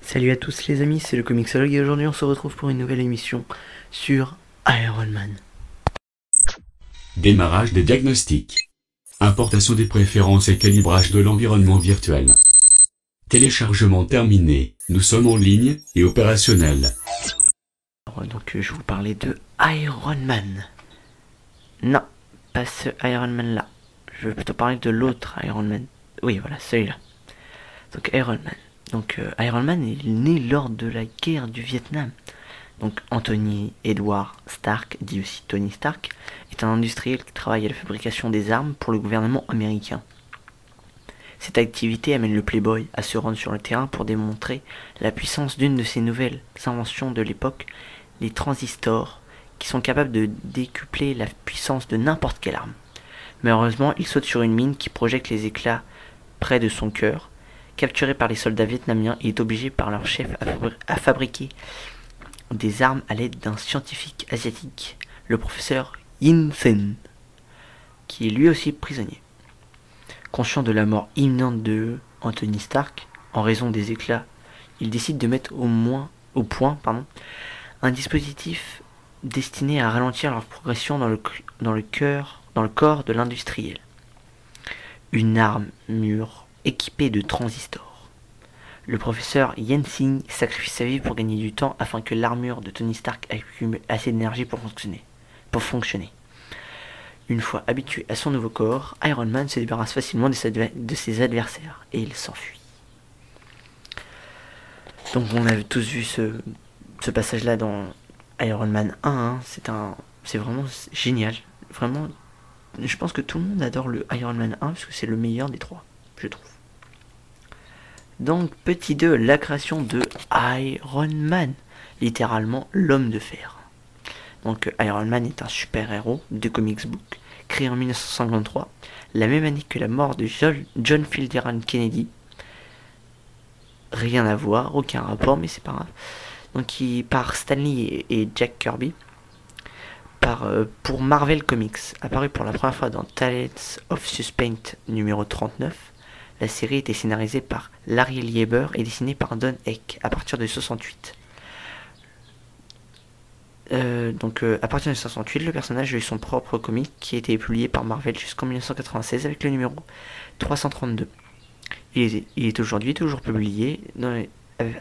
Salut à tous les amis, c'est le Comixologue et aujourd'hui on se retrouve pour une nouvelle émission sur Iron Man. Démarrage des diagnostics. Importation des préférences et calibrage de l'environnement virtuel. Téléchargement terminé. Nous sommes en ligne et opérationnels. Donc je vais vous parler de Iron Man. Non, pas ce Iron Man là. Je vais plutôt parler de l'autre Iron Man. Oui voilà, celui-là. Donc Iron Man. Iron Man est né lors de la guerre du Vietnam. Donc Anthony Edward Stark, dit aussi Tony Stark, est un industriel qui travaille à la fabrication des armes pour le gouvernement américain. Cette activité amène le Playboy à se rendre sur le terrain pour démontrer la puissance d'une de ses nouvelles inventions de l'époque, les transistors, qui sont capables de décupler la puissance de n'importe quelle arme. Malheureusement, il saute sur une mine qui projette les éclats près de son cœur. Capturé par les soldats vietnamiens, il est obligé par leur chef à fabriquer des armes à l'aide d'un scientifique asiatique, le professeur Yin Sen, qui est lui aussi prisonnier. Conscient de la mort imminente de Anthony Stark, en raison des éclats, il décide de mettre au point un dispositif destiné à ralentir leur progression dans le corps de l'industriel. Une armure équipée de transistors. Le professeur Yensing sacrifie sa vie pour gagner du temps afin que l'armure de Tony Stark accumule assez d'énergie pour fonctionner. Une fois habitué à son nouveau corps, Iron Man se débarrasse facilement de ses adversaires et il s'enfuit. Donc on a tous vu ce passage-là dans Iron Man 1, hein. C'est vraiment génial. Vraiment, je pense que tout le monde adore le Iron Man 1 parce que c'est le meilleur des trois, je trouve. Donc petit 2, la création de Iron Man, littéralement l'homme de fer. Donc Iron Man est un super-héros de comics book, créé en 1953, la même année que la mort de John Fitzgerald Kennedy. Rien à voir, aucun rapport, mais c'est pas grave. Donc par Stan Lee et Jack Kirby, pour Marvel Comics, apparu pour la première fois dans Talents of Suspense numéro 39. La série était scénarisée par Larry Lieber et dessinée par Don Heck à partir de 68. À partir de 68, le personnage a eu son propre comic qui a été publié par Marvel jusqu'en 1996 avec le numéro 332. Il est aujourd'hui toujours publié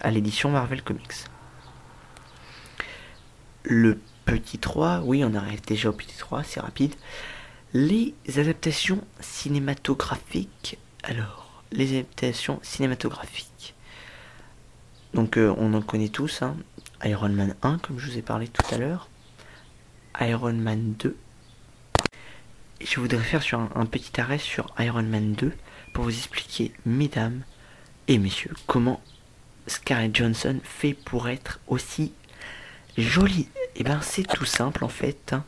à l'édition Marvel Comics. Le petit 3, oui, on arrive déjà au petit 3, c'est rapide. Les adaptations cinématographiques. Alors, les adaptations cinématographiques. Donc on en connaît tous, hein. Iron Man 1, comme je vous ai parlé tout à l'heure. Iron Man 2. Et je voudrais faire un petit arrêt sur Iron Man 2 pour vous expliquer, mesdames et messieurs, comment Scarlett Johansson fait pour être aussi jolie. Et ben c'est tout simple en fait, hein.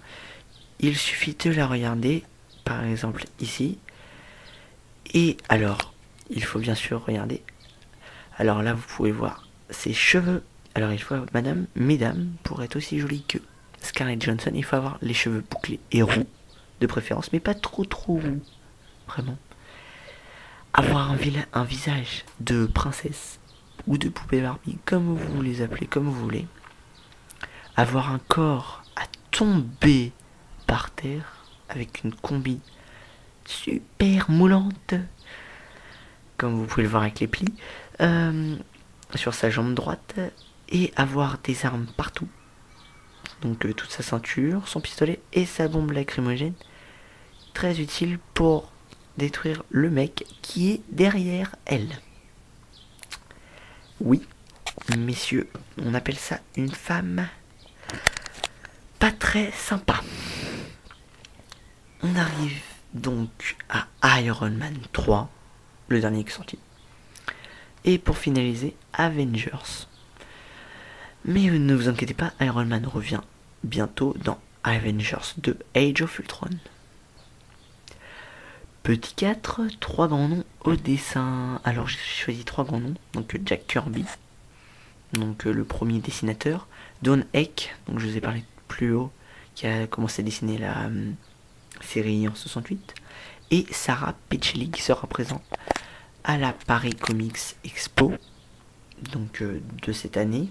Il suffit de la regarder, par exemple ici. Et alors, il faut bien sûr regarder. Alors là, vous pouvez voir ses cheveux. Alors il faut, mesdames, pour être aussi jolie que Scarlett Johansson, il faut avoir les cheveux bouclés et roux, de préférence, mais pas trop roux, vraiment. Avoir un visage de princesse ou de poupée Barbie, comme vous les appelez, comme vous voulez. Avoir un corps à tomber par terre avec une combi super moulante, comme vous pouvez le voir avec les plis, sur sa jambe droite, et avoir des armes partout. Donc toute sa ceinture, son pistolet et sa bombe lacrymogène, très utile pour détruire le mec qui est derrière elle. Oui, messieurs, on appelle ça une femme pas très sympa. On arrive donc à Iron Man 3, le dernier qui est sorti. Et pour finaliser, Avengers. Mais ne vous inquiétez pas, Iron Man revient bientôt dans Avengers 2 Age of Ultron. Petit 4, 3 grands noms au dessin. Alors j'ai choisi 3 grands noms. Donc Jack Kirby, donc le premier dessinateur. Don Heck, donc je vous ai parlé plus haut, qui a commencé à dessiner la série en 68. Et Sarah Pichelli qui sera présente à la Paris Comics Expo donc de cette année,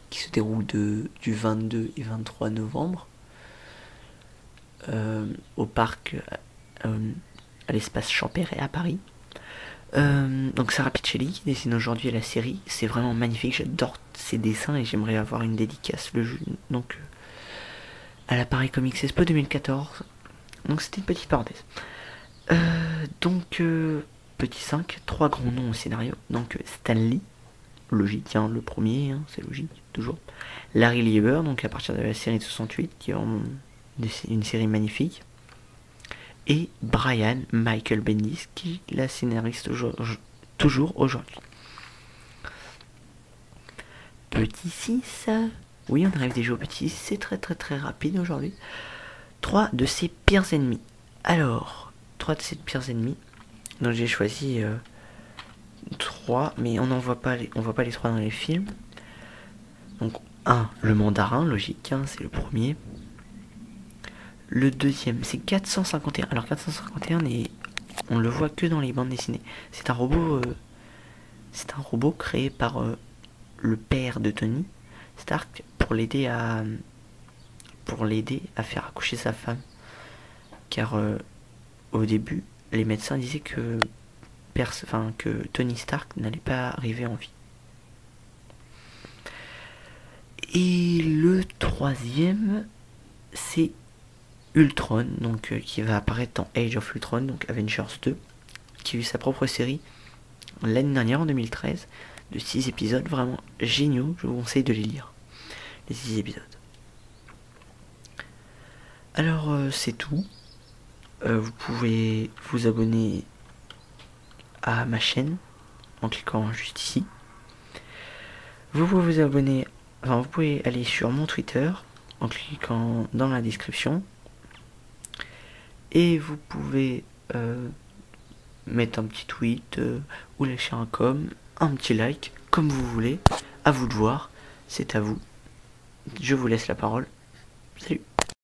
qui se déroule du 22 et 23 novembre au parc à l'espace Champéret à Paris. Donc Sara Pichelli qui dessine aujourd'hui la série, c'est vraiment magnifique, j'adore ses dessins et j'aimerais avoir une dédicace donc à la Paris Comics Expo 2014. Donc c'était une petite parenthèse. Donc petit 5, 3 grands noms au scénario. Donc Stan Lee, logique, hein, le premier, hein, c'est logique, toujours. Larry Lieber, donc à partir de la série de 68, qui est vraiment une série magnifique. Et Brian Michael Bendis, qui la scénariste toujours aujourd'hui. Petit 6, oui, on arrive déjà au petit 6, c'est très rapide aujourd'hui. 3 de ses pires ennemis. Alors, 3 de ses pires ennemis. Donc j'ai choisi 3, mais on voit pas les 3 dans les films. Donc 1, le mandarin, logique, hein, c'est le premier. Le deuxième, c'est 451. Alors 451, on le voit que dans les bandes dessinées. C'est un robot créé par le père de Tony Stark pour l'aider à faire accoucher sa femme. Car au début, les médecins disaient que Tony Stark n'allait pas arriver en vie. Et le troisième, c'est Ultron, donc qui va apparaître dans Age of Ultron, donc Avengers 2, qui a eu sa propre série l'année dernière en 2013, de 6 épisodes vraiment géniaux, je vous conseille de les lire, les 6 épisodes. Alors c'est tout, vous pouvez vous abonner à ma chaîne en cliquant juste ici. Vous pouvez vous abonner, vous pouvez aller sur mon Twitter en cliquant dans la description. Et vous pouvez mettre un petit tweet ou lâcher un un petit like, comme vous voulez. À vous de voir, c'est à vous. Je vous laisse la parole. Salut.